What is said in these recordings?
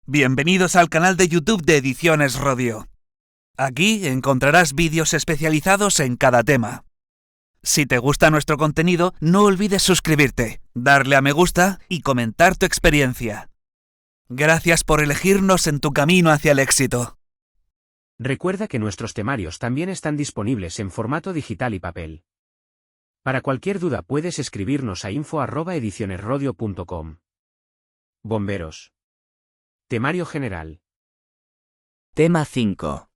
Bienvenidos al canal de YouTube de Ediciones Rodio. Aquí encontrarás vídeos especializados en cada tema. Si te gusta nuestro contenido, no olvides suscribirte, darle a me gusta y comentar tu experiencia. Gracias por elegirnos en tu camino hacia el éxito. Recuerda que nuestros temarios también están disponibles en formato digital y papel. Para cualquier duda puedes escribirnos a info@edicionesrodio.com. Bomberos. Temario general. Tema 5.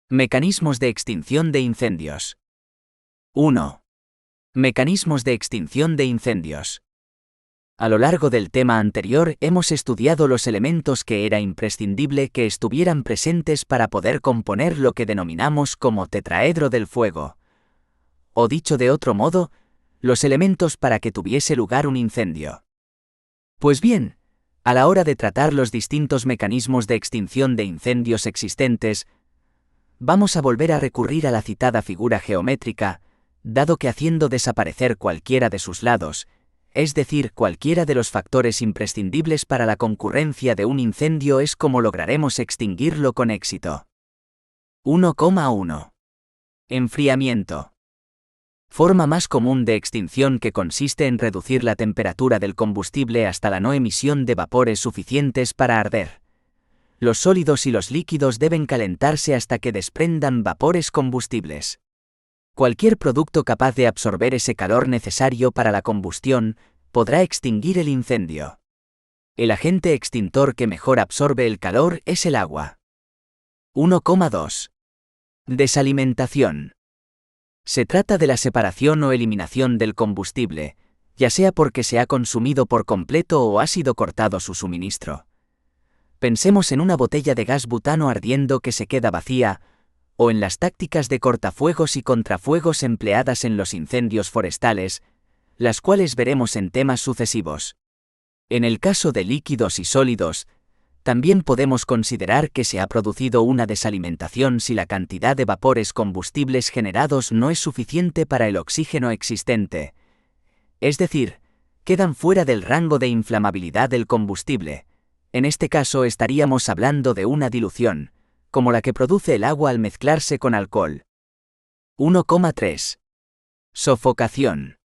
Mecanismos de extinción de incendios. 1. Mecanismos de extinción de incendios. A lo largo del tema anterior hemos estudiado los elementos que era imprescindible que estuvieran presentes para poder componer lo que denominamos como tetraedro del fuego. O dicho de otro modo, los elementos para que tuviese lugar un incendio. Pues bien, a la hora de tratar los distintos mecanismos de extinción de incendios existentes, vamos a volver a recurrir a la citada figura geométrica, dado que haciendo desaparecer cualquiera de sus lados, es decir, cualquiera de los factores imprescindibles para la concurrencia de un incendio es como lograremos extinguirlo con éxito. 1,1. Enfriamiento. Forma más común de extinción que consiste en reducir la temperatura del combustible hasta la no emisión de vapores suficientes para arder. Los sólidos y los líquidos deben calentarse hasta que desprendan vapores combustibles. Cualquier producto capaz de absorber ese calor necesario para la combustión podrá extinguir el incendio. El agente extintor que mejor absorbe el calor es el agua. 1,2. Desalimentación. Se trata de la separación o eliminación del combustible, ya sea porque se ha consumido por completo o ha sido cortado su suministro. Pensemos en una botella de gas butano ardiendo que se queda vacía, o en las tácticas de cortafuegos y contrafuegos empleadas en los incendios forestales, las cuales veremos en temas sucesivos. En el caso de líquidos y sólidos, también podemos considerar que se ha producido una desalimentación si la cantidad de vapores combustibles generados no es suficiente para el oxígeno existente. Es decir, quedan fuera del rango de inflamabilidad del combustible. En este caso estaríamos hablando de una dilución, como la que produce el agua al mezclarse con alcohol. 1,3. Sofocación.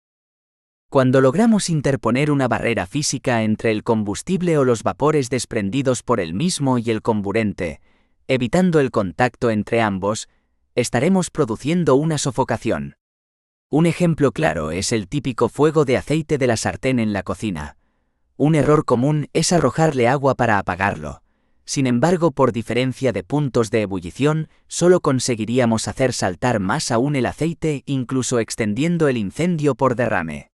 Cuando logramos interponer una barrera física entre el combustible o los vapores desprendidos por el mismo y el comburente, evitando el contacto entre ambos, estaremos produciendo una sofocación. Un ejemplo claro es el típico fuego de aceite de la sartén en la cocina. Un error común es arrojarle agua para apagarlo. Sin embargo, por diferencia de puntos de ebullición, solo conseguiríamos hacer saltar más aún el aceite, incluso extendiendo el incendio por derrame.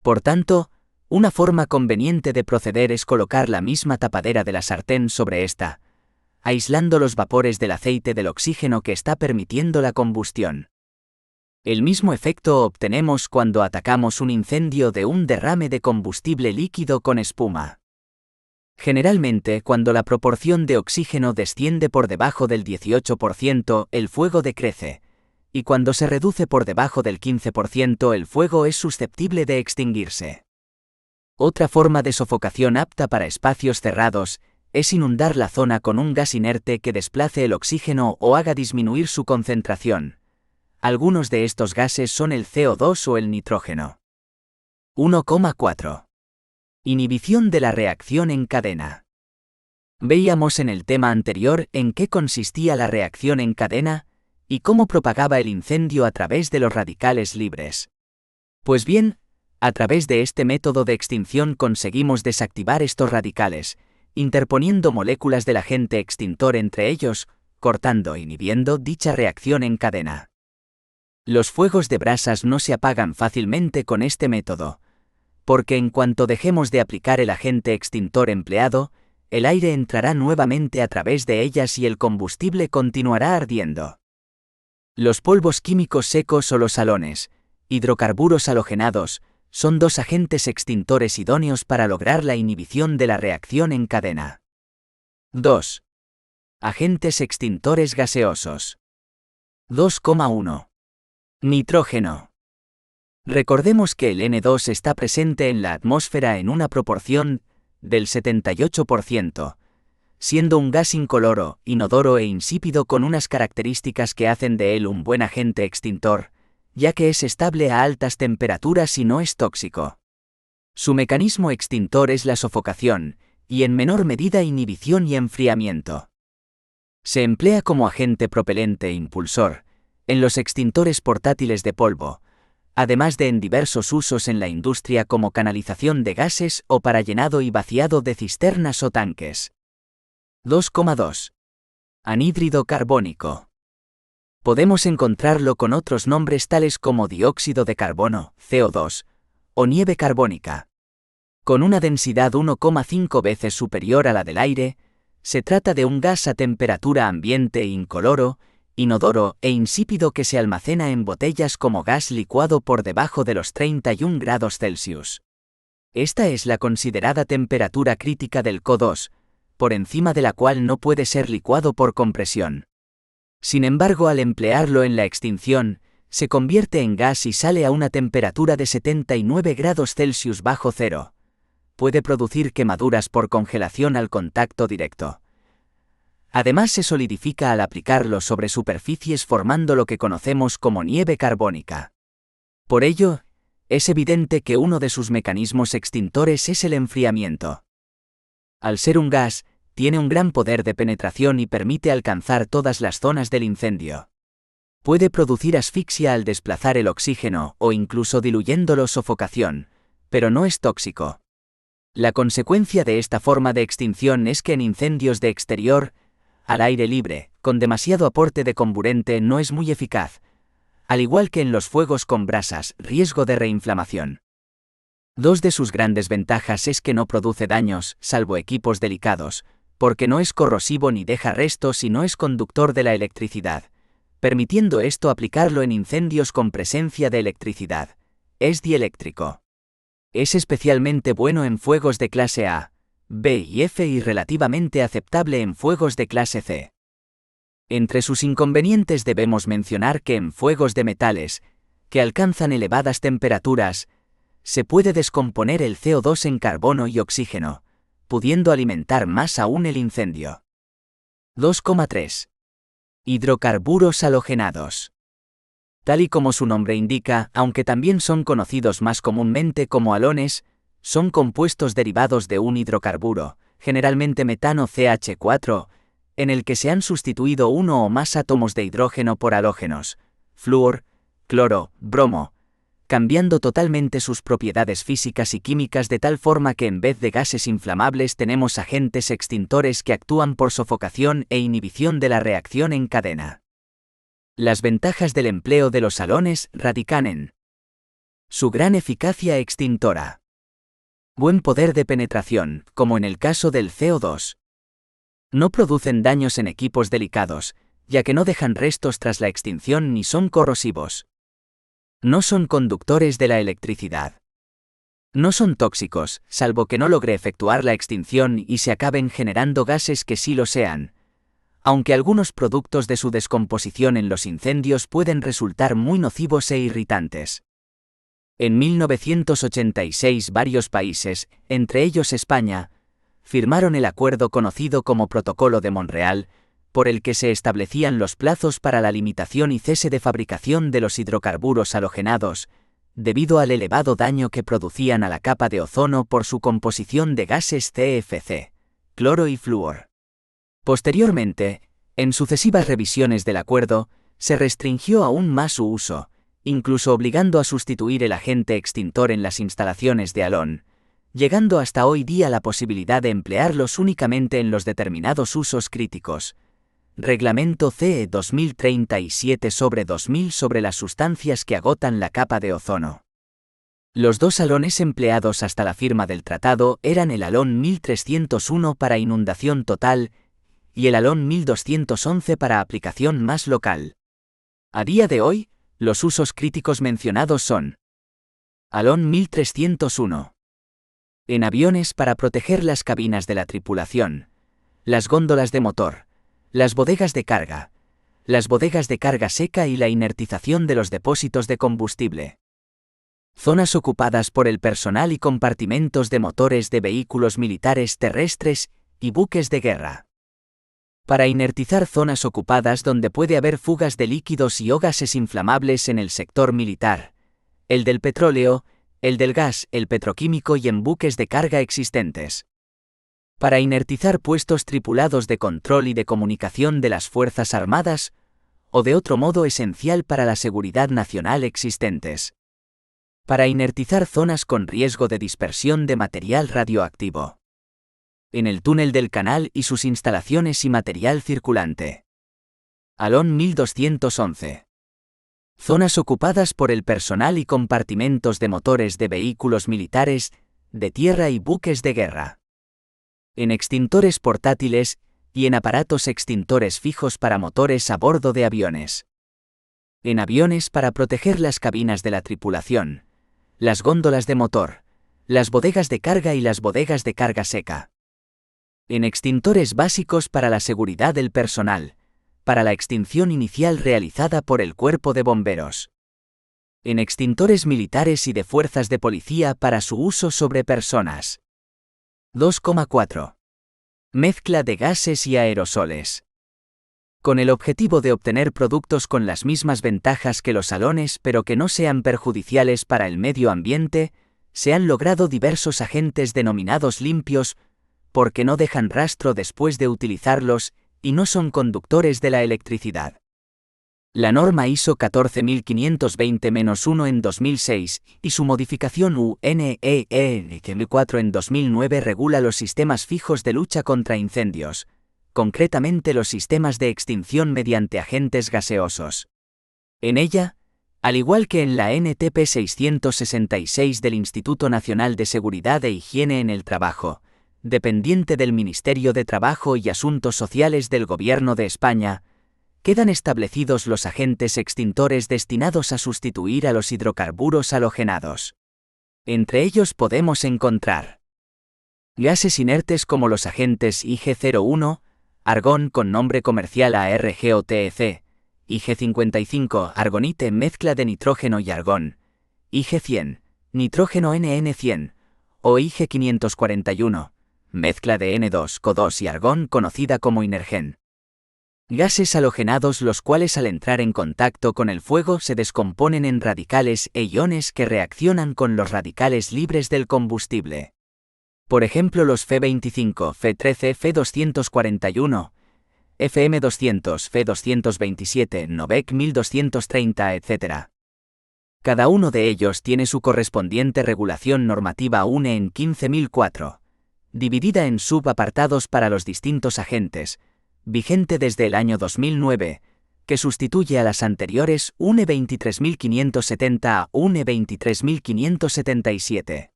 Por tanto, una forma conveniente de proceder es colocar la misma tapadera de la sartén sobre esta, aislando los vapores del aceite del oxígeno que está permitiendo la combustión. El mismo efecto obtenemos cuando atacamos un incendio de un derrame de combustible líquido con espuma. Generalmente, cuando la proporción de oxígeno desciende por debajo del 18%, el fuego decrece, y cuando se reduce por debajo del 15%, el fuego es susceptible de extinguirse. Otra forma de sofocación apta para espacios cerrados es inundar la zona con un gas inerte que desplace el oxígeno o haga disminuir su concentración. Algunos de estos gases son el CO2 o el nitrógeno. 1,4. Inhibición de la reacción en cadena. Veíamos en el tema anterior en qué consistía la reacción en cadena y cómo propagaba el incendio a través de los radicales libres. Pues bien, a través de este método de extinción conseguimos desactivar estos radicales, interponiendo moléculas del agente extintor entre ellos, cortando e inhibiendo dicha reacción en cadena. Los fuegos de brasas no se apagan fácilmente con este método, porque en cuanto dejemos de aplicar el agente extintor empleado, el aire entrará nuevamente a través de ellas y el combustible continuará ardiendo. Los polvos químicos secos o los halones, hidrocarburos halogenados, son dos agentes extintores idóneos para lograr la inhibición de la reacción en cadena. 2. Agentes extintores gaseosos. 2,1. Nitrógeno. Recordemos que el N2 está presente en la atmósfera en una proporción del 78%, siendo un gas incoloro, inodoro e insípido con unas características que hacen de él un buen agente extintor, ya que es estable a altas temperaturas y no es tóxico. Su mecanismo extintor es la sofocación, y en menor medida inhibición y enfriamiento. Se emplea como agente propelente e impulsor, en los extintores portátiles de polvo, además de en diversos usos en la industria como canalización de gases o para llenado y vaciado de cisternas o tanques. 2,2. Anhídrido carbónico. Podemos encontrarlo con otros nombres tales como dióxido de carbono, CO2, o nieve carbónica. Con una densidad 1,5 veces superior a la del aire, se trata de un gas a temperatura ambiente incoloro, inodoro e insípido que se almacena en botellas como gas licuado por debajo de los 31 grados Celsius. Esta es la considerada temperatura crítica del CO2, por encima de la cual no puede ser licuado por compresión. Sin embargo, al emplearlo en la extinción, se convierte en gas y sale a una temperatura de 79 grados Celsius bajo cero. Puede producir quemaduras por congelación al contacto directo. Además, se solidifica al aplicarlo sobre superficies formando lo que conocemos como nieve carbónica. Por ello, es evidente que uno de sus mecanismos extintores es el enfriamiento. Al ser un gas, tiene un gran poder de penetración y permite alcanzar todas las zonas del incendio. Puede producir asfixia al desplazar el oxígeno o incluso diluyéndolo sofocación, pero no es tóxico. La consecuencia de esta forma de extinción es que en incendios de exterior, al aire libre, con demasiado aporte de comburente no es muy eficaz, al igual que en los fuegos con brasas, riesgo de reinflamación. Dos de sus grandes ventajas es que no produce daños, salvo equipos delicados, porque no es corrosivo ni deja restos y no es conductor de la electricidad, permitiendo esto aplicarlo en incendios con presencia de electricidad. Es dieléctrico. Es especialmente bueno en fuegos de clase A, B y F y relativamente aceptable en fuegos de clase C. Entre sus inconvenientes debemos mencionar que en fuegos de metales, que alcanzan elevadas temperaturas, se puede descomponer el CO2 en carbono y oxígeno, pudiendo alimentar más aún el incendio. 2,3. Hidrocarburos halogenados. Tal y como su nombre indica, aunque también son conocidos más comúnmente como halones, son compuestos derivados de un hidrocarburo, generalmente metano CH4, en el que se han sustituido uno o más átomos de hidrógeno por halógenos, flúor, cloro, bromo, cambiando totalmente sus propiedades físicas y químicas de tal forma que en vez de gases inflamables tenemos agentes extintores que actúan por sofocación e inhibición de la reacción en cadena. Las ventajas del empleo de los halones radican en su gran eficacia extintora. Buen poder de penetración, como en el caso del CO2. No producen daños en equipos delicados, ya que no dejan restos tras la extinción ni son corrosivos. No son conductores de la electricidad. No son tóxicos, salvo que no logre efectuar la extinción y se acaben generando gases que sí lo sean, aunque algunos productos de su descomposición en los incendios pueden resultar muy nocivos e irritantes. En 1986 varios países, entre ellos España, firmaron el acuerdo conocido como Protocolo de Montreal, por el que se establecían los plazos para la limitación y cese de fabricación de los hidrocarburos halogenados, debido al elevado daño que producían a la capa de ozono por su composición de gases CFC, cloro y flúor. Posteriormente, en sucesivas revisiones del acuerdo, se restringió aún más su uso, incluso obligando a sustituir el agente extintor en las instalaciones de halón, llegando hasta hoy día la posibilidad de emplearlos únicamente en los determinados usos críticos. Reglamento CE 2037/2000 sobre las sustancias que agotan la capa de ozono. Los dos halones empleados hasta la firma del tratado eran el halón 1301 para inundación total y el halón 1211 para aplicación más local. A día de hoy, los usos críticos mencionados son: halón 1301. En aviones para proteger las cabinas de la tripulación, las góndolas de motor, las bodegas de carga seca y la inertización de los depósitos de combustible. Zonas ocupadas por el personal y compartimentos de motores de vehículos militares terrestres y buques de guerra. Para inertizar zonas ocupadas donde puede haber fugas de líquidos y o gases inflamables en el sector militar, el del petróleo, el del gas, el petroquímico y en buques de carga existentes. Para inertizar puestos tripulados de control y de comunicación de las Fuerzas Armadas, o de otro modo esencial para la seguridad nacional existentes. Para inertizar zonas con riesgo de dispersión de material radioactivo. En el túnel del canal y sus instalaciones y material circulante. Alón 1211. Zonas ocupadas por el personal y compartimentos de motores de vehículos militares, de tierra y buques de guerra. En extintores portátiles y en aparatos extintores fijos para motores a bordo de aviones. En aviones para proteger las cabinas de la tripulación, las góndolas de motor, las bodegas de carga y las bodegas de carga seca. En extintores básicos para la seguridad del personal, para la extinción inicial realizada por el cuerpo de bomberos. En extintores militares y de fuerzas de policía para su uso sobre personas. 2,4. Mezcla de gases y aerosoles. Con el objetivo de obtener productos con las mismas ventajas que los halones pero que no sean perjudiciales para el medio ambiente, se han logrado diversos agentes denominados limpios, porque no dejan rastro después de utilizarlos y no son conductores de la electricidad. La norma ISO 14520-1 en 2006 y su modificación UNEE 4 en 2009 regula los sistemas fijos de lucha contra incendios, concretamente los sistemas de extinción mediante agentes gaseosos. En ella, al igual que en la NTP 666 del Instituto Nacional de Seguridad e Higiene en el Trabajo, dependiente del Ministerio de Trabajo y Asuntos Sociales del Gobierno de España, quedan establecidos los agentes extintores destinados a sustituir a los hidrocarburos halogenados. Entre ellos podemos encontrar gases inertes como los agentes IG01, argón con nombre comercial ARGOTEC, IG55, argonite mezcla de nitrógeno y argón, IG100, nitrógeno NN100, o IG541, mezcla de N2, CO2 y argón conocida como inergen. Gases halogenados los cuales al entrar en contacto con el fuego se descomponen en radicales e iones que reaccionan con los radicales libres del combustible. Por ejemplo los Fe25, Fe13, Fe241, FM200, Fe227, Novec 1230, etc. Cada uno de ellos tiene su correspondiente regulación normativa UNE en 15004. Dividida en subapartados para los distintos agentes, vigente desde el año 2009, que sustituye a las anteriores UNE 23570 a UNE 23577.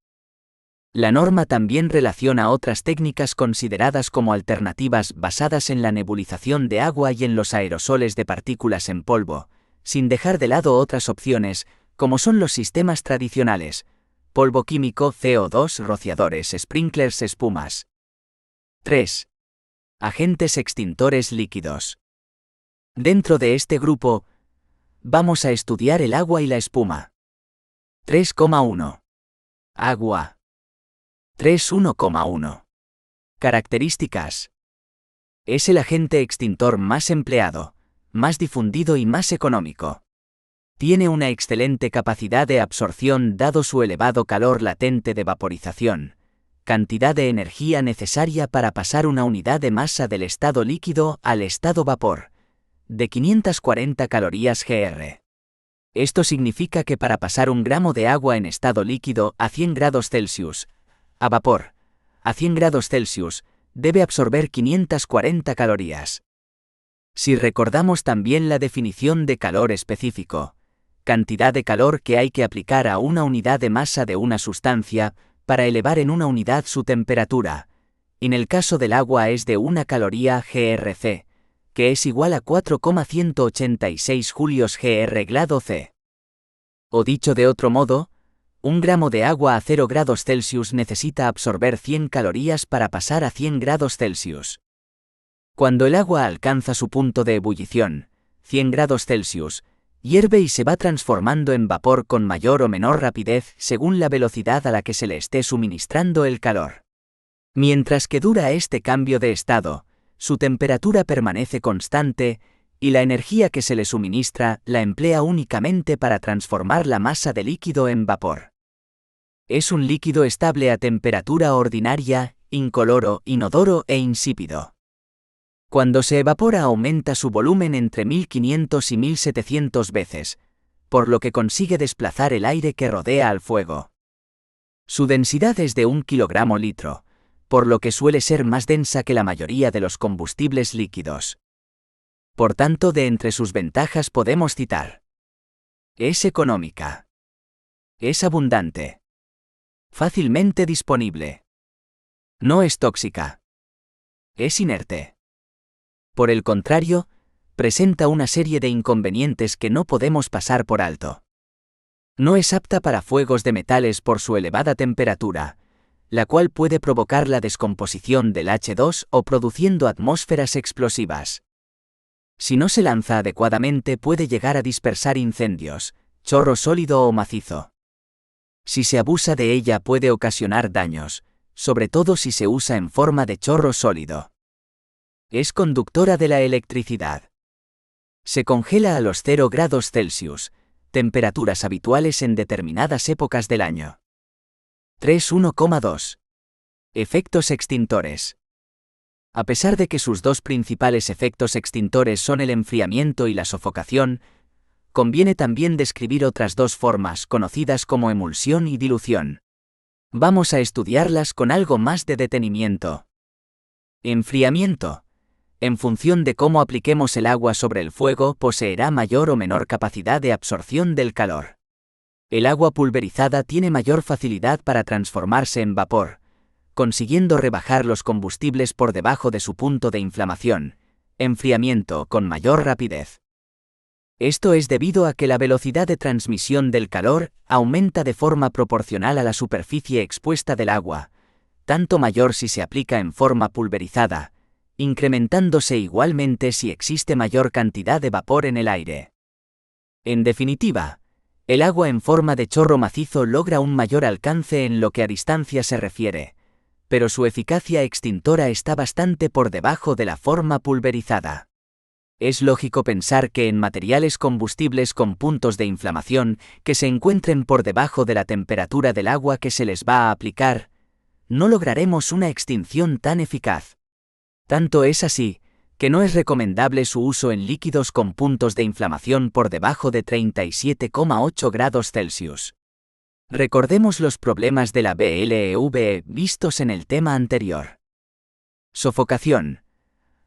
La norma también relaciona otras técnicas consideradas como alternativas basadas en la nebulización de agua y en los aerosoles de partículas en polvo, sin dejar de lado otras opciones, como son los sistemas tradicionales, polvo químico, CO2, rociadores, sprinklers, espumas. 3. Agentes extintores líquidos. Dentro de este grupo, vamos a estudiar el agua y la espuma. 3,1. Agua. 3.1,1. Características. Es el agente extintor más empleado, más difundido y más económico. Tiene una excelente capacidad de absorción dado su elevado calor latente de vaporización, cantidad de energía necesaria para pasar una unidad de masa del estado líquido al estado vapor, de 540 calorías gr. Esto significa que para pasar un gramo de agua en estado líquido a 100 grados Celsius, a vapor, a 100 grados Celsius, debe absorber 540 calorías. Si recordamos también la definición de calor específico, cantidad de calor que hay que aplicar a una unidad de masa de una sustancia para elevar en una unidad su temperatura. En el caso del agua es de 1 caloría GRC, que es igual a 4,186 julios GR grado C. O dicho de otro modo, un gramo de agua a 0 grados Celsius necesita absorber 100 calorías para pasar a 100 grados Celsius. Cuando el agua alcanza su punto de ebullición, 100 grados Celsius, hierve y se va transformando en vapor con mayor o menor rapidez según la velocidad a la que se le esté suministrando el calor. Mientras que dura este cambio de estado, su temperatura permanece constante, y la energía que se le suministra la emplea únicamente para transformar la masa de líquido en vapor. Es un líquido estable a temperatura ordinaria, incoloro, inodoro e insípido. Cuando se evapora aumenta su volumen entre 1500 y 1700 veces, por lo que consigue desplazar el aire que rodea al fuego. Su densidad es de 1 kg/litro, por lo que suele ser más densa que la mayoría de los combustibles líquidos. Por tanto, de entre sus ventajas podemos citar: es económica, es abundante, fácilmente disponible, no es tóxica, es inerte. Por el contrario, presenta una serie de inconvenientes que no podemos pasar por alto. No es apta para fuegos de metales por su elevada temperatura, la cual puede provocar la descomposición del H2 o produciendo atmósferas explosivas. Si no se lanza adecuadamente puede llegar a dispersar incendios, chorro sólido o macizo. Si se abusa de ella puede ocasionar daños, sobre todo si se usa en forma de chorro sólido. Es conductora de la electricidad. Se congela a los 0 grados Celsius, temperaturas habituales en determinadas épocas del año. 3.1.2. Efectos extintores. A pesar de que sus dos principales efectos extintores son el enfriamiento y la sofocación, conviene también describir otras dos formas conocidas como emulsión y dilución. Vamos a estudiarlas con algo más de detenimiento. Enfriamiento. En función de cómo apliquemos el agua sobre el fuego, poseerá mayor o menor capacidad de absorción del calor. El agua pulverizada tiene mayor facilidad para transformarse en vapor, consiguiendo rebajar los combustibles por debajo de su punto de inflamación, enfriamiento, con mayor rapidez. Esto es debido a que la velocidad de transmisión del calor aumenta de forma proporcional a la superficie expuesta del agua, tanto mayor si se aplica en forma pulverizada, incrementándose igualmente si existe mayor cantidad de vapor en el aire. En definitiva, el agua en forma de chorro macizo logra un mayor alcance en lo que a distancia se refiere, pero su eficacia extintora está bastante por debajo de la forma pulverizada. Es lógico pensar que en materiales combustibles con puntos de inflamación que se encuentren por debajo de la temperatura del agua que se les va a aplicar, no lograremos una extinción tan eficaz. Tanto es así, que no es recomendable su uso en líquidos con puntos de inflamación por debajo de 37,8 grados Celsius. Recordemos los problemas de la BLEV vistos en el tema anterior. Sofocación.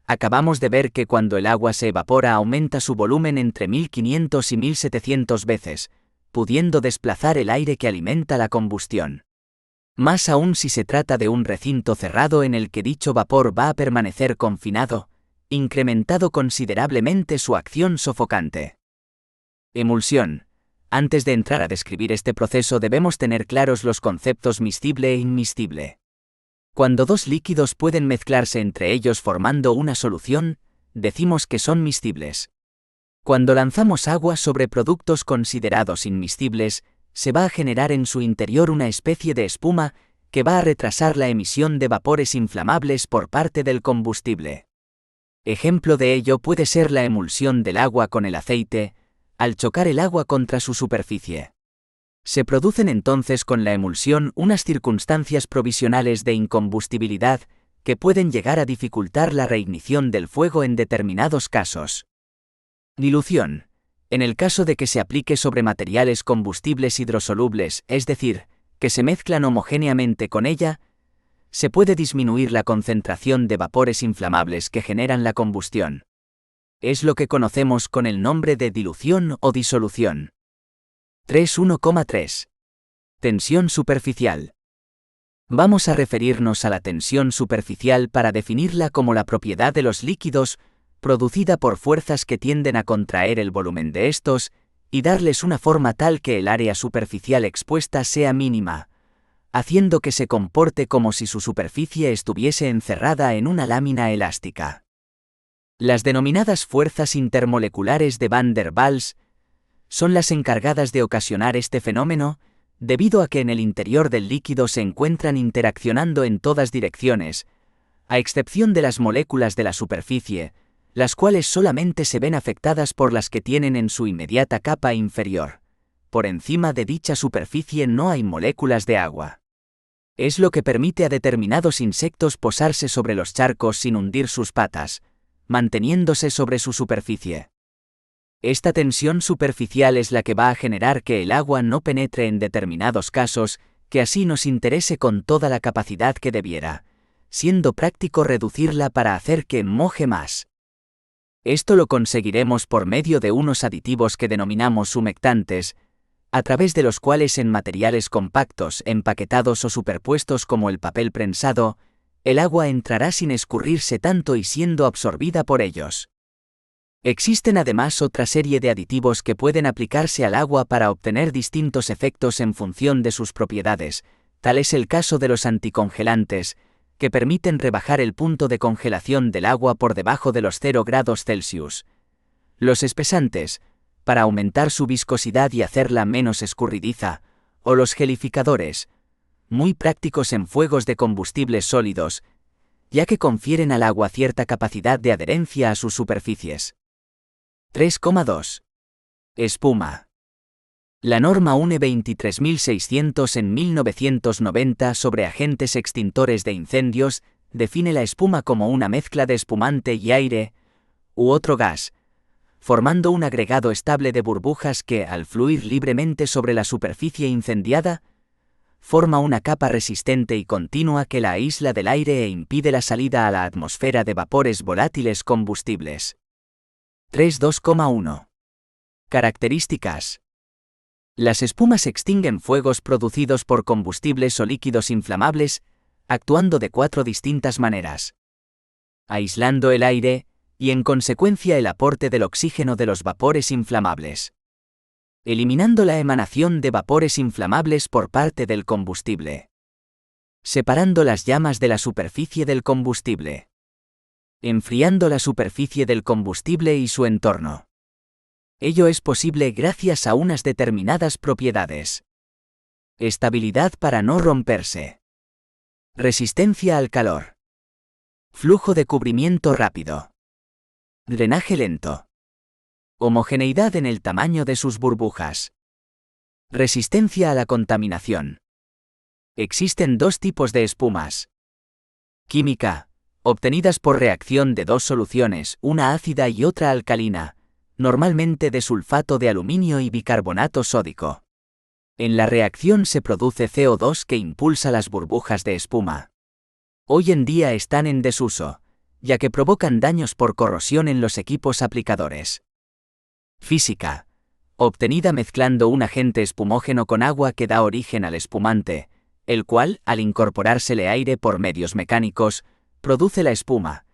Acabamos de ver que cuando el agua se evapora aumenta su volumen entre 1500 y 1700 veces, pudiendo desplazar el aire que alimenta la combustión. Más aún si se trata de un recinto cerrado en el que dicho vapor va a permanecer confinado, incrementado considerablemente su acción sofocante. Emulsión. Antes de entrar a describir este proceso debemos tener claros los conceptos miscible e inmiscible. Cuando dos líquidos pueden mezclarse entre ellos formando una solución, decimos que son miscibles. Cuando lanzamos agua sobre productos considerados inmiscibles, se va a generar en su interior una especie de espuma que va a retrasar la emisión de vapores inflamables por parte del combustible. Ejemplo de ello puede ser la emulsión del agua con el aceite, al chocar el agua contra su superficie. Se producen entonces con la emulsión unas circunstancias provisionales de incombustibilidad que pueden llegar a dificultar la reignición del fuego en determinados casos. Dilución. En el caso de que se aplique sobre materiales combustibles hidrosolubles, es decir, que se mezclan homogéneamente con ella, se puede disminuir la concentración de vapores inflamables que generan la combustión. Es lo que conocemos con el nombre de dilución o disolución. 3.1.3. Tensión superficial. Vamos a referirnos a la tensión superficial para definirla como la propiedad de los líquidos producida por fuerzas que tienden a contraer el volumen de estos y darles una forma tal que el área superficial expuesta sea mínima, haciendo que se comporte como si su superficie estuviese encerrada en una lámina elástica. Las denominadas fuerzas intermoleculares de Van der Waals son las encargadas de ocasionar este fenómeno, debido a que en el interior del líquido se encuentran interaccionando en todas direcciones, a excepción de las moléculas de la superficie, las cuales solamente se ven afectadas por las que tienen en su inmediata capa inferior. Por encima de dicha superficie no hay moléculas de agua. Es lo que permite a determinados insectos posarse sobre los charcos sin hundir sus patas, manteniéndose sobre su superficie. Esta tensión superficial es la que va a generar que el agua no penetre en determinados casos, que así nos interese con toda la capacidad que debiera, siendo práctico reducirla para hacer que moje más. Esto lo conseguiremos por medio de unos aditivos que denominamos humectantes, a través de los cuales en materiales compactos, empaquetados o superpuestos como el papel prensado, el agua entrará sin escurrirse tanto y siendo absorbida por ellos. Existen además otra serie de aditivos que pueden aplicarse al agua para obtener distintos efectos en función de sus propiedades, tal es el caso de los anticongelantes, que permiten rebajar el punto de congelación del agua por debajo de los 0 grados Celsius. Los espesantes, para aumentar su viscosidad y hacerla menos escurridiza, o los gelificadores, muy prácticos en fuegos de combustibles sólidos, ya que confieren al agua cierta capacidad de adherencia a sus superficies. 3,2. Espuma. La norma UNE 23600 en 1990 sobre agentes extintores de incendios define la espuma como una mezcla de espumante y aire, u otro gas, formando un agregado estable de burbujas que, al fluir libremente sobre la superficie incendiada, forma una capa resistente y continua que la aísla del aire e impide la salida a la atmósfera de vapores volátiles combustibles. 3.2,1. Características. Las espumas extinguen fuegos producidos por combustibles o líquidos inflamables, actuando de 4 distintas maneras: aislando el aire, y en consecuencia el aporte del oxígeno de los vapores inflamables; eliminando la emanación de vapores inflamables por parte del combustible; separando las llamas de la superficie del combustible; enfriando la superficie del combustible y su entorno. Ello es posible gracias a unas determinadas propiedades: estabilidad para no romperse, resistencia al calor, flujo de cubrimiento rápido, drenaje lento, homogeneidad en el tamaño de sus burbujas, resistencia a la contaminación. Existen 2 tipos de espumas. Química, obtenidas por reacción de 2 soluciones, una ácida y otra alcalina, normalmente de sulfato de aluminio y bicarbonato sódico. En la reacción se produce CO2 que impulsa las burbujas de espuma. Hoy en día están en desuso, ya que provocan daños por corrosión en los equipos aplicadores. Física, obtenida mezclando un agente espumógeno con agua que da origen al espumante, el cual, al incorporársele aire por medios mecánicos, produce la espuma.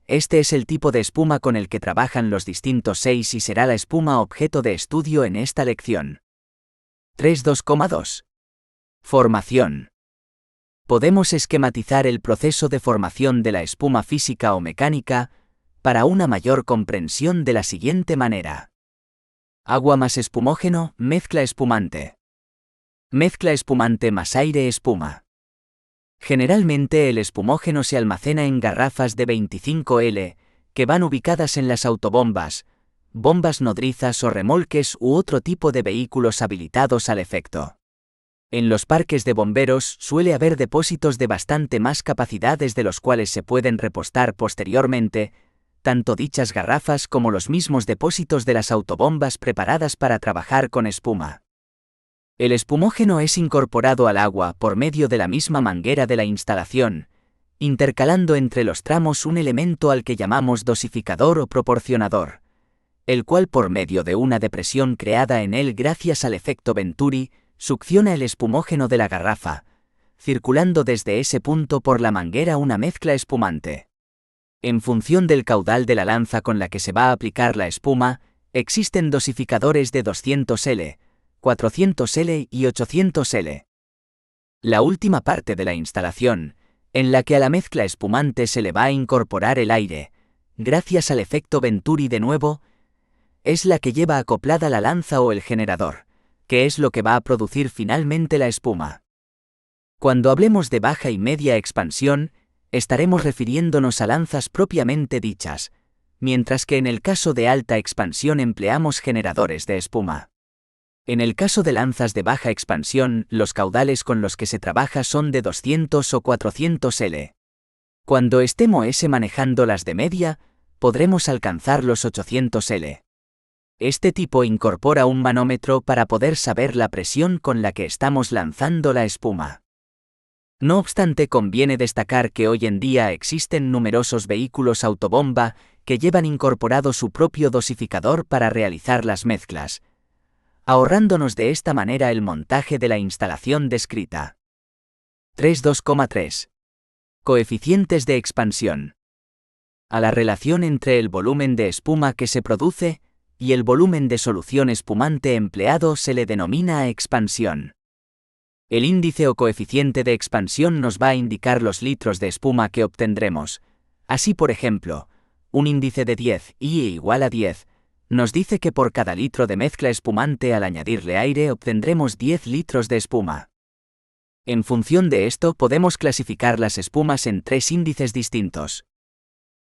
Este es el tipo de espuma con el que trabajan los distintos 6 y será la espuma objeto de estudio en esta lección. 3.2,2. Formación. Podemos esquematizar el proceso de formación de la espuma física o mecánica para una mayor comprensión de la siguiente manera: agua más espumógeno, mezcla espumante. Mezcla espumante más aire espuma. Generalmente el espumógeno se almacena en garrafas de 25 L, que van ubicadas en las autobombas, bombas nodrizas o remolques u otro tipo de vehículos habilitados al efecto. En los parques de bomberos suele haber depósitos de bastante más capacidad desde los cuales se pueden repostar posteriormente, tanto dichas garrafas como los mismos depósitos de las autobombas preparadas para trabajar con espuma. El espumógeno es incorporado al agua por medio de la misma manguera de la instalación, intercalando entre los tramos un elemento al que llamamos dosificador o proporcionador, el cual por medio de una depresión creada en él gracias al efecto Venturi, succiona el espumógeno de la garrafa, circulando desde ese punto por la manguera una mezcla espumante. En función del caudal de la lanza con la que se va a aplicar la espuma, existen dosificadores de 200 L, 400 L y 800 L. La última parte de la instalación, en la que a la mezcla espumante se le va a incorporar el aire, gracias al efecto Venturi de nuevo, es la que lleva acoplada la lanza o el generador, que es lo que va a producir finalmente la espuma. Cuando hablemos de baja y media expansión, estaremos refiriéndonos a lanzas propiamente dichas, mientras que en el caso de alta expansión empleamos generadores de espuma. En el caso de lanzas de baja expansión, los caudales con los que se trabaja son de 200 o 400 L. Cuando estemos manejando las de media, podremos alcanzar los 800 L. Este tipo incorpora un manómetro para poder saber la presión con la que estamos lanzando la espuma. No obstante, conviene destacar que hoy en día existen numerosos vehículos autobomba que llevan incorporado su propio dosificador para realizar las mezclas, ahorrándonos de esta manera el montaje de la instalación descrita. 3.2,3. Coeficientes de expansión. A la relación entre el volumen de espuma que se produce y el volumen de solución espumante empleado se le denomina expansión. El índice o coeficiente de expansión nos va a indicar los litros de espuma que obtendremos. Así, por ejemplo, un índice de 10 I igual a 10, nos dice que por cada litro de mezcla espumante al añadirle aire obtendremos 10 litros de espuma. En función de esto podemos clasificar las espumas en 3 índices distintos.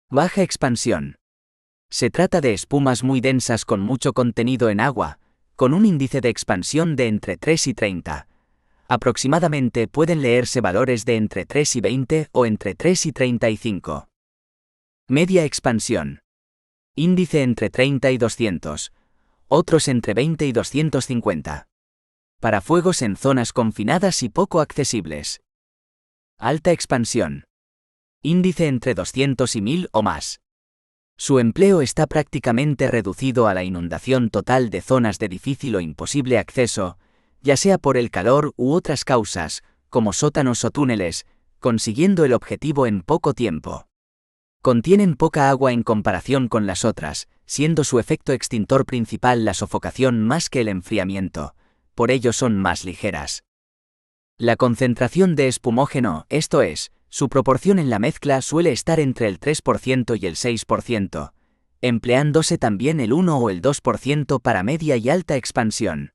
Baja expansión. Se trata de espumas muy densas con mucho contenido en agua, con un índice de expansión de entre 3 y 30. Aproximadamente pueden leerse valores de entre 3 y 20 o entre 3 y 35. Media expansión. Índice entre 30 y 200, otros entre 20 y 250. Para fuegos en zonas confinadas y poco accesibles. Alta expansión. Índice entre 200 y 1000 o más. Su empleo está prácticamente reducido a la inundación total de zonas de difícil o imposible acceso, ya sea por el calor u otras causas, como sótanos o túneles, consiguiendo el objetivo en poco tiempo. Contienen poca agua en comparación con las otras, siendo su efecto extintor principal la sofocación más que el enfriamiento, por ello son más ligeras. La concentración de espumógeno, esto es, su proporción en la mezcla suele estar entre el 3% y el 6%, empleándose también el 1 o el 2% para media y alta expansión.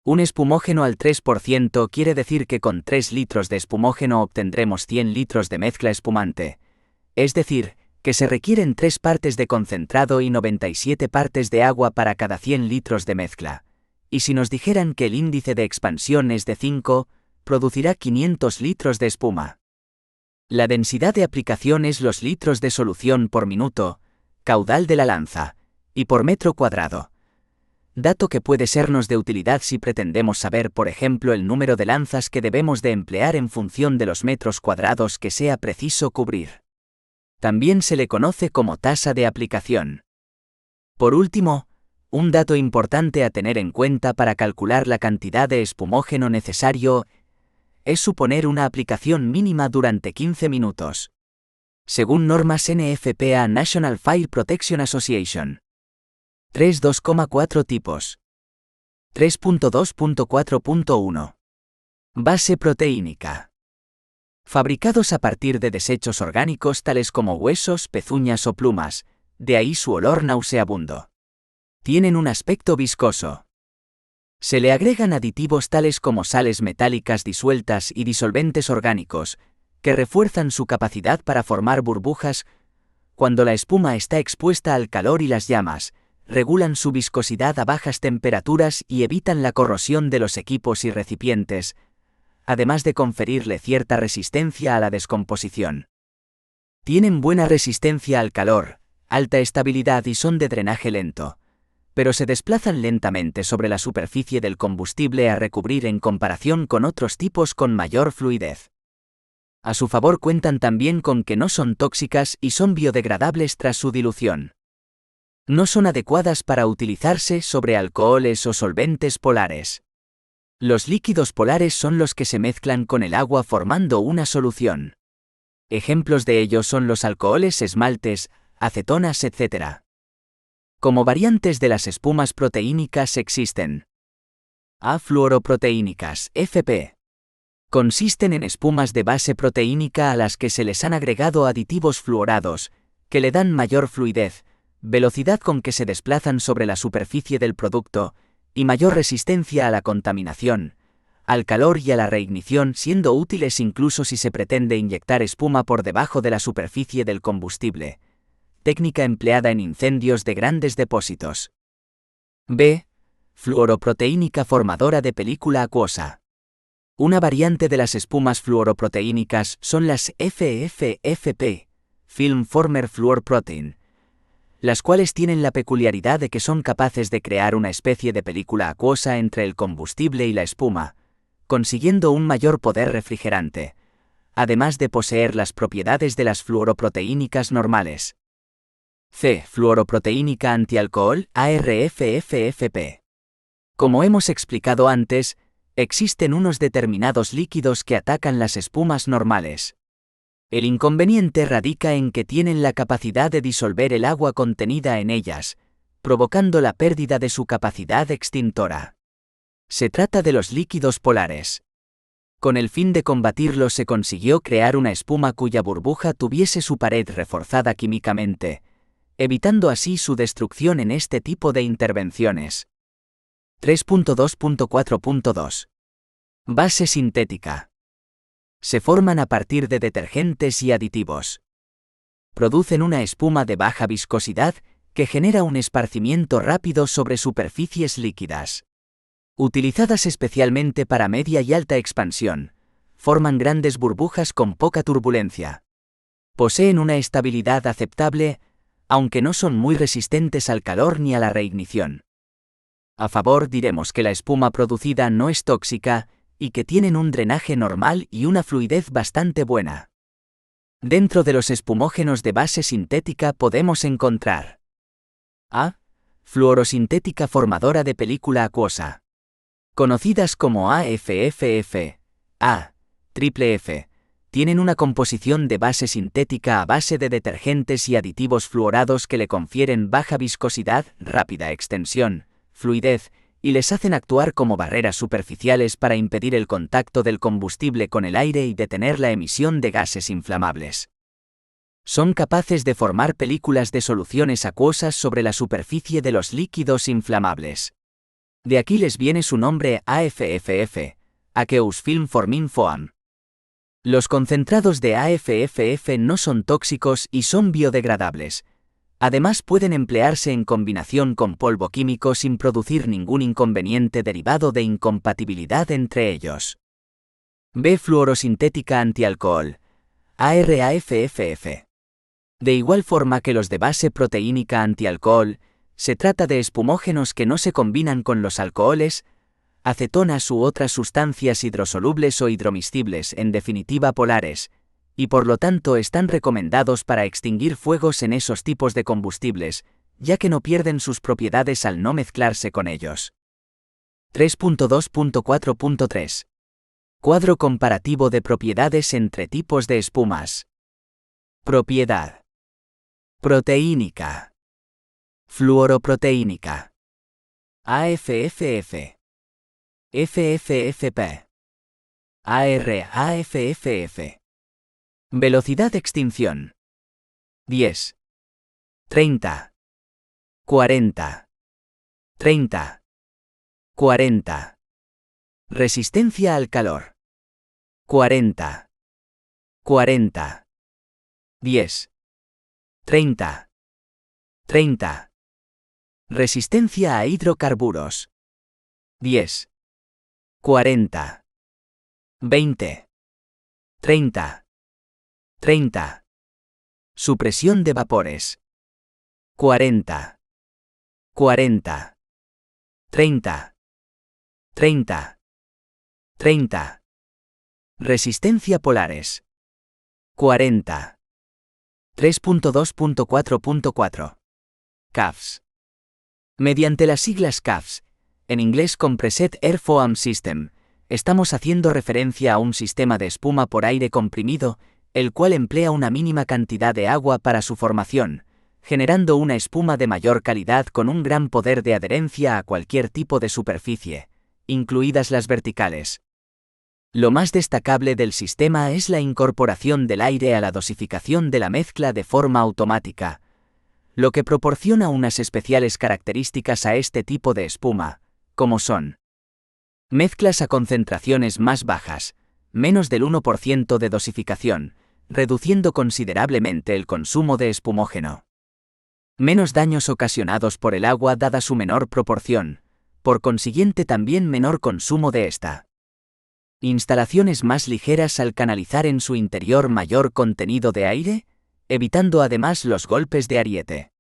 Un espumógeno al 3% quiere decir que con 3 litros de espumógeno obtendremos 100 litros de mezcla espumante, es decir, que se requieren 3 partes de concentrado y 97 partes de agua para cada 100 litros de mezcla. Y si nos dijeran que el índice de expansión es de 5, producirá 500 litros de espuma. La densidad de aplicación es los litros de solución por minuto, caudal de la lanza, y por metro cuadrado. Dato que puede sernos de utilidad si pretendemos saber, por ejemplo, el número de lanzas que debemos de emplear en función de los metros cuadrados que sea preciso cubrir. También se le conoce como tasa de aplicación. Por último, un dato importante a tener en cuenta para calcular la cantidad de espumógeno necesario es suponer una aplicación mínima durante 15 minutos. Según normas NFPA National Fire Protection Association. 3.2,4 tipos. 3.2.4.1. Base proteínica. Fabricados a partir de desechos orgánicos tales como huesos, pezuñas o plumas, de ahí su olor nauseabundo. Tienen un aspecto viscoso. Se le agregan aditivos tales como sales metálicas disueltas y disolventes orgánicos, que refuerzan su capacidad para formar burbujas. Cuando la espuma está expuesta al calor y las llamas, regulan su viscosidad a bajas temperaturas y evitan la corrosión de los equipos y recipientes, además de conferirle cierta resistencia a la descomposición. Tienen buena resistencia al calor, alta estabilidad y son de drenaje lento, pero se desplazan lentamente sobre la superficie del combustible a recubrir en comparación con otros tipos con mayor fluidez. A su favor cuentan también con que no son tóxicas y son biodegradables tras su dilución. No son adecuadas para utilizarse sobre alcoholes o solventes polares. Los líquidos polares son los que se mezclan con el agua formando una solución. Ejemplos de ellos son los alcoholes, esmaltes, acetonas, etc. Como variantes de las espumas proteínicas existen A-fluoroproteínicas, FP. Consisten en espumas de base proteínica a las que se les han agregado aditivos fluorados, que le dan mayor fluidez, velocidad con que se desplazan sobre la superficie del producto, y mayor resistencia a la contaminación, al calor y a la reignición, siendo útiles incluso si se pretende inyectar espuma por debajo de la superficie del combustible, técnica empleada en incendios de grandes depósitos. B. Fluoroproteínica formadora de película acuosa. Una variante de las espumas fluoroproteínicas son las FFFP, Film Former Fluor Protein, las cuales tienen la peculiaridad de que son capaces de crear una especie de película acuosa entre el combustible y la espuma, consiguiendo un mayor poder refrigerante, además de poseer las propiedades de las fluoroproteínicas normales. C. Fluoroproteínica antialcohol, ARFFFP. Como hemos explicado antes, existen unos determinados líquidos que atacan las espumas normales. El inconveniente radica en que tienen la capacidad de disolver el agua contenida en ellas, provocando la pérdida de su capacidad extintora. Se trata de los líquidos polares. Con el fin de combatirlos se consiguió crear una espuma cuya burbuja tuviese su pared reforzada químicamente, evitando así su destrucción en este tipo de intervenciones. 3.2.4.2. Base sintética. Se forman a partir de detergentes y aditivos. Producen una espuma de baja viscosidad que genera un esparcimiento rápido sobre superficies líquidas. Utilizadas especialmente para media y alta expansión, forman grandes burbujas con poca turbulencia. Poseen una estabilidad aceptable, aunque no son muy resistentes al calor ni a la reignición. A favor diremos que la espuma producida no es tóxica y que tienen un drenaje normal y una fluidez bastante buena. Dentro de los espumógenos de base sintética podemos encontrar A. Fluorosintética formadora de película acuosa. Conocidas como AFFF, A, triple F, tienen una composición de base sintética a base de detergentes y aditivos fluorados que le confieren baja viscosidad, rápida extensión, fluidez, y les hacen actuar como barreras superficiales para impedir el contacto del combustible con el aire y detener la emisión de gases inflamables. Son capaces de formar películas de soluciones acuosas sobre la superficie de los líquidos inflamables. De aquí les viene su nombre AFFF, Aqueous Film Forming Foam. Los concentrados de AFFF no son tóxicos y son biodegradables. Además pueden emplearse en combinación con polvo químico sin producir ningún inconveniente derivado de incompatibilidad entre ellos. B. Fluorosintética antialcohol, ARAFFF. De igual forma que los de base proteínica antialcohol, se trata de espumógenos que no se combinan con los alcoholes, acetonas u otras sustancias hidrosolubles o hidromiscibles, en definitiva polares, y por lo tanto están recomendados para extinguir fuegos en esos tipos de combustibles, ya que no pierden sus propiedades al no mezclarse con ellos. 3.2.4.3. Cuadro comparativo de propiedades entre tipos de espumas. Propiedad. Proteínica. Fluoroproteínica. AFFF. FFFP. ARAFFF. Velocidad de extinción. 10. 30. 40. 30. 40. Resistencia al calor. 40. 40. 10. 30. 30. Resistencia a hidrocarburos. 10. 40. 20. 30. 30. Supresión de vapores. 40. 40. 30. 30. 30. Resistencia polares. 40. 3.2.4.4. CAFS. Mediante las siglas CAFS, en inglés Compressed Air Foam System, estamos haciendo referencia a un sistema de espuma por aire comprimido, el cual emplea una mínima cantidad de agua para su formación, generando una espuma de mayor calidad con un gran poder de adherencia a cualquier tipo de superficie, incluidas las verticales. Lo más destacable del sistema es la incorporación del aire a la dosificación de la mezcla de forma automática, lo que proporciona unas especiales características a este tipo de espuma, como son Mezclas a concentraciones más bajas, menos del 1% de dosificación, reduciendo considerablemente el consumo de espumógeno. Menos daños ocasionados por el agua dada su menor proporción, por consiguiente también menor consumo de esta. Instalaciones más ligeras al canalizar en su interior mayor contenido de aire, evitando además los golpes de ariete.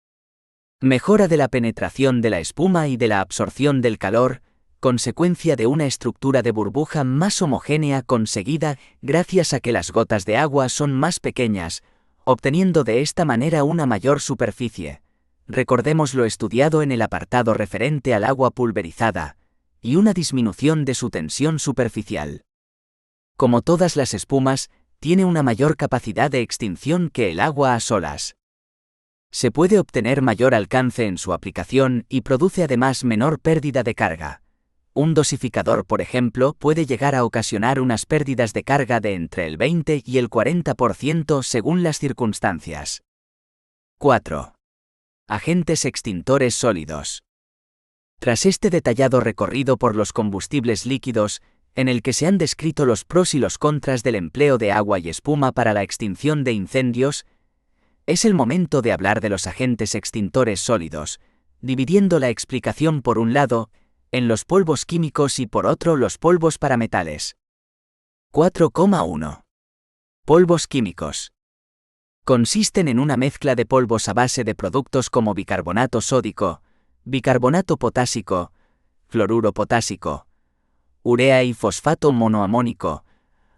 Mejora de la penetración de la espuma y de la absorción del calor, consecuencia de una estructura de burbuja más homogénea conseguida gracias a que las gotas de agua son más pequeñas, obteniendo de esta manera una mayor superficie. Recordemos lo estudiado en el apartado referente al agua pulverizada, y una disminución de su tensión superficial. Como todas las espumas, tiene una mayor capacidad de extinción que el agua a solas. Se puede obtener mayor alcance en su aplicación y produce además menor pérdida de carga. Un dosificador, por ejemplo, puede llegar a ocasionar unas pérdidas de carga de entre el 20 y el 40% según las circunstancias. 4. Agentes extintores sólidos. Tras este detallado recorrido por los combustibles líquidos, en el que se han descrito los pros y los contras del empleo de agua y espuma para la extinción de incendios, es el momento de hablar de los agentes extintores sólidos, dividiendo la explicación por un lado, en los polvos químicos y por otro los polvos para metales. 4,1. Polvos químicos. Consisten en una mezcla de polvos a base de productos como bicarbonato sódico, bicarbonato potásico, fluoruro potásico, urea y fosfato monoamónico,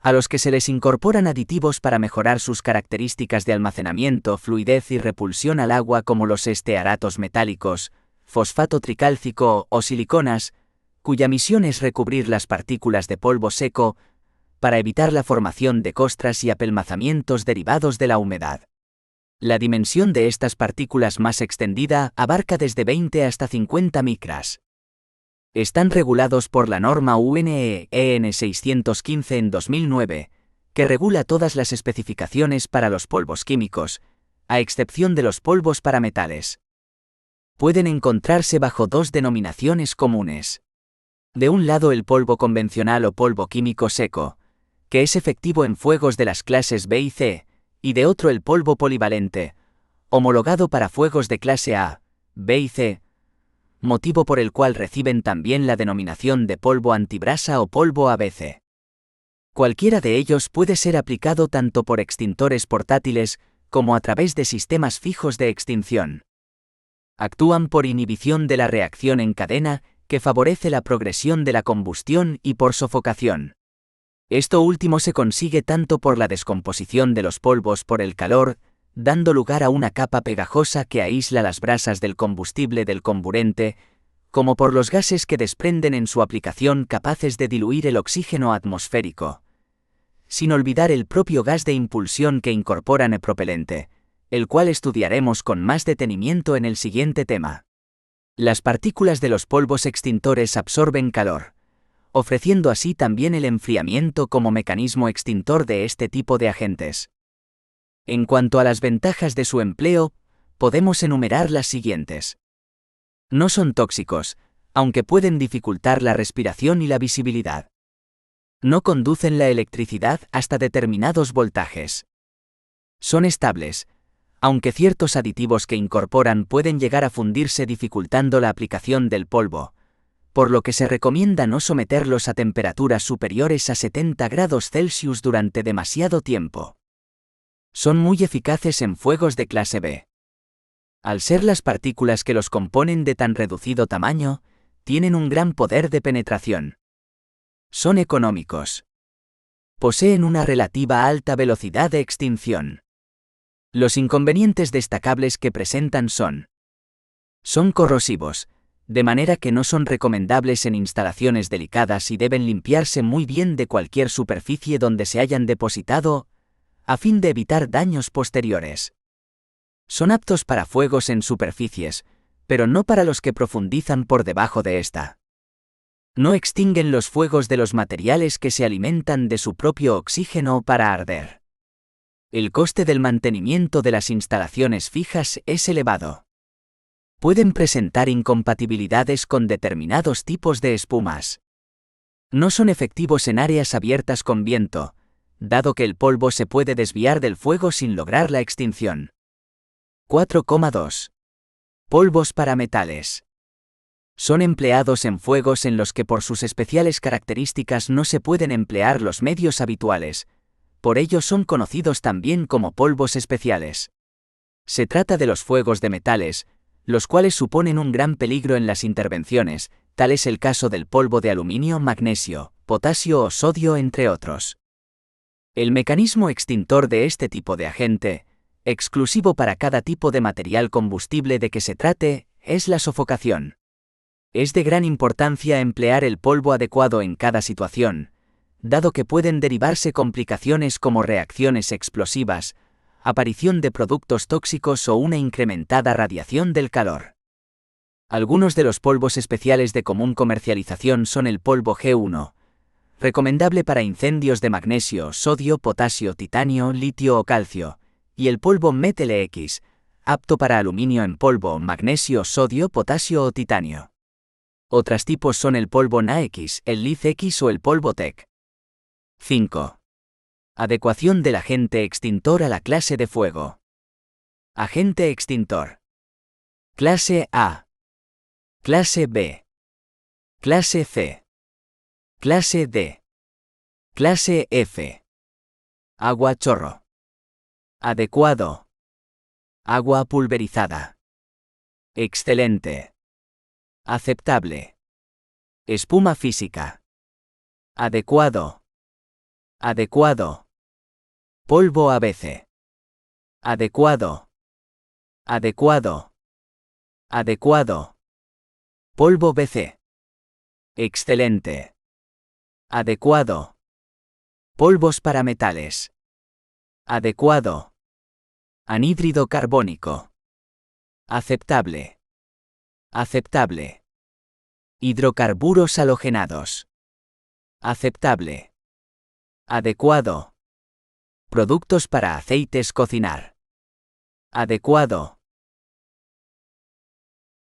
a los que se les incorporan aditivos para mejorar sus características de almacenamiento, fluidez y repulsión al agua como los estearatos metálicos, fosfato tricálcico o siliconas, cuya misión es recubrir las partículas de polvo seco para evitar la formación de costras y apelmazamientos derivados de la humedad. La dimensión de estas partículas más extendida abarca desde 20 hasta 50 micras. Están regulados por la norma UNE EN 615 en 2009, que regula todas las especificaciones para los polvos químicos, a excepción de los polvos para metales. Pueden encontrarse bajo dos denominaciones comunes. De un lado el polvo convencional o polvo químico seco, que es efectivo en fuegos de las clases B y C, y de otro el polvo polivalente, homologado para fuegos de clase A, B y C, motivo por el cual reciben también la denominación de polvo antibrasa o polvo ABC. Cualquiera de ellos puede ser aplicado tanto por extintores portátiles como a través de sistemas fijos de extinción. Actúan por inhibición de la reacción en cadena, que favorece la progresión de la combustión y por sofocación. Esto último se consigue tanto por la descomposición de los polvos por el calor, dando lugar a una capa pegajosa que aísla las brasas del combustible del comburente, como por los gases que desprenden en su aplicación capaces de diluir el oxígeno atmosférico. Sin olvidar el propio gas de impulsión que incorporan el propelente, el cual estudiaremos con más detenimiento en el siguiente tema. Las partículas de los polvos extintores absorben calor, ofreciendo así también el enfriamiento como mecanismo extintor de este tipo de agentes. En cuanto a las ventajas de su empleo, podemos enumerar las siguientes. No son tóxicos, aunque pueden dificultar la respiración y la visibilidad. No conducen la electricidad hasta determinados voltajes. Son estables, aunque ciertos aditivos que incorporan pueden llegar a fundirse dificultando la aplicación del polvo, por lo que se recomienda no someterlos a temperaturas superiores a 70 grados Celsius durante demasiado tiempo. Son muy eficaces en fuegos de clase B. Al ser las partículas que los componen de tan reducido tamaño, tienen un gran poder de penetración. Son económicos. Poseen una relativa alta velocidad de extinción. Los inconvenientes destacables que presentan son corrosivos, de manera que no son recomendables en instalaciones delicadas y deben limpiarse muy bien de cualquier superficie donde se hayan depositado, a fin de evitar daños posteriores. Son aptos para fuegos en superficies, pero no para los que profundizan por debajo de esta. No extinguen los fuegos de los materiales que se alimentan de su propio oxígeno para arder. El coste del mantenimiento de las instalaciones fijas es elevado. Pueden presentar incompatibilidades con determinados tipos de espumas. No son efectivos en áreas abiertas con viento, dado que el polvo se puede desviar del fuego sin lograr la extinción. 4,2. Polvos para metales. Son empleados en fuegos en los que por sus especiales características no se pueden emplear los medios habituales, por ello son conocidos también como polvos especiales. Se trata de los fuegos de metales, los cuales suponen un gran peligro en las intervenciones, tal es el caso del polvo de aluminio, magnesio, potasio o sodio, entre otros. El mecanismo extintor de este tipo de agente, exclusivo para cada tipo de material combustible de que se trate, es la sofocación. Es de gran importancia emplear el polvo adecuado en cada situación, dado que pueden derivarse complicaciones como reacciones explosivas, aparición de productos tóxicos o una incrementada radiación del calor. Algunos de los polvos especiales de común comercialización son el polvo G1, recomendable para incendios de magnesio, sodio, potasio, titanio, litio o calcio, y el polvo METLX, apto para aluminio en polvo, magnesio, sodio, potasio o titanio. Otros tipos son el polvo NaX, el LiZX o el polvo TEC. 5. Adecuación del agente extintor a la clase de fuego. Agente extintor. Clase A. Clase B. Clase C. Clase D. Clase F. Agua chorro. Adecuado. Agua pulverizada. Excelente. Aceptable. Espuma física. Adecuado. Adecuado. Polvo ABC. Adecuado. Adecuado. Adecuado. Polvo BC. Excelente. Adecuado. Polvos para metales. Adecuado. Anhídrido carbónico. Aceptable. Aceptable. Hidrocarburos halogenados. Aceptable. Adecuado. Productos para aceites cocinar. Adecuado.